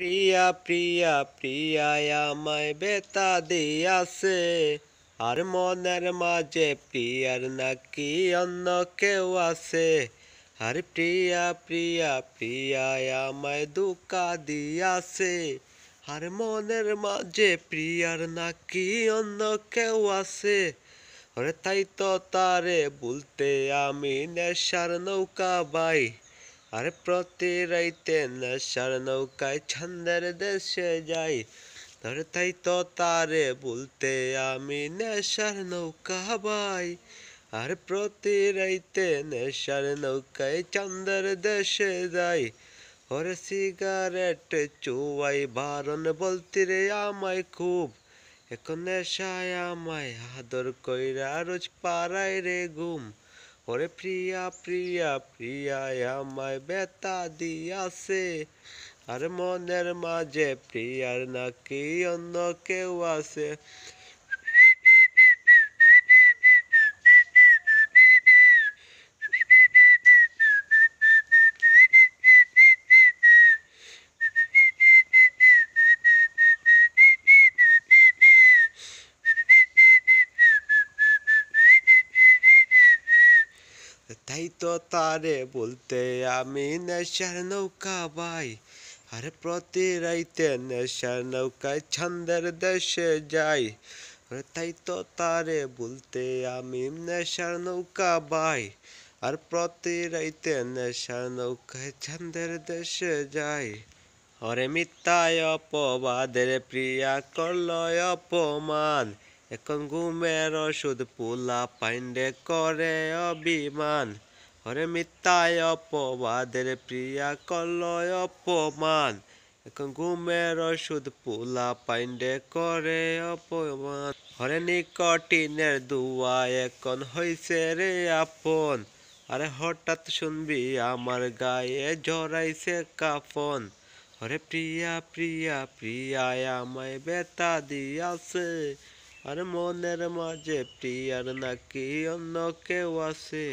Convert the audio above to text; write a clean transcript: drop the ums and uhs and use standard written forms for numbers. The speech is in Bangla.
প্রিয়া প্রিয়া প্রিয়ায় আমায় বেতা দিয়াছে, আর মনের মাঝে প্রিয়ার নাকি অন্য কেউ আছে। আর প্রিয়া প্রিয়া প্রিয়ায় আমায় ধোঁকা দিয়াছে, আর মনের মাঝে প্রিয়ার নাকি অন্য কেউ আছে। ওরে তাই তো তারে বলতে আমি নেশার নৌকা বাই, আরে প্রতি রাইতে নেশার নৌকায় ছন্দের দেশে যাই। ধরে তাই তো তারে বলতে আমি নেশার নৌকা বাই, আর প্রতি রাইতে নেশার নৌকায় চাঁদের দেশে যাই। ওরে সিগারেট চুয়াই বারণ বলতি রে আমায় খুব, এখন নেশায় আমায় আদর কইরা রোজ পাড়ায় রে ঘুম। ওরে প্রিয়া প্রিয়া প্রিয়ায় আমায় বেতা দিয়াছে, আর মনের মাঝে প্রিয়ার নাকি অন্য কেউ আছে। তাই তো তারে বলতে আমি নেশার নৌকা বাই, আরে প্রতি রাইতে নেশার নৌকায় ছন্দের দেশে যাই। তাই তো তারে বলতে আমি নেশার নৌকা বাই, আর প্রতি রাইতে নেশার নৌকায় ছন্দের দেশে যাই। ওরে মিথ্যায় অপবাদের প্রিয়া করল অপমান, এখন ঘুমের ওষুধ পোলা পাইন্ডে করে অভিমান। ওরে মিথ্যায় অপবাদের প্রিয়া করল অপমান, এখন ঘুমের ওষুধ পোলা পাইন্ডে করে অপমান। ওরে নিকটিনের দুয়া এখন হইছে রে আপন, আরে হঠাৎ শুনবি আমার গায়ে জড়াইছে কাফন। ওরে প্রিয়া প্রিয়া প্রিয়ায় আমায় বেতা দিয়াছে, আর মনের মাঝে প্রিয়ার নাকি অন্য কেউ আছে।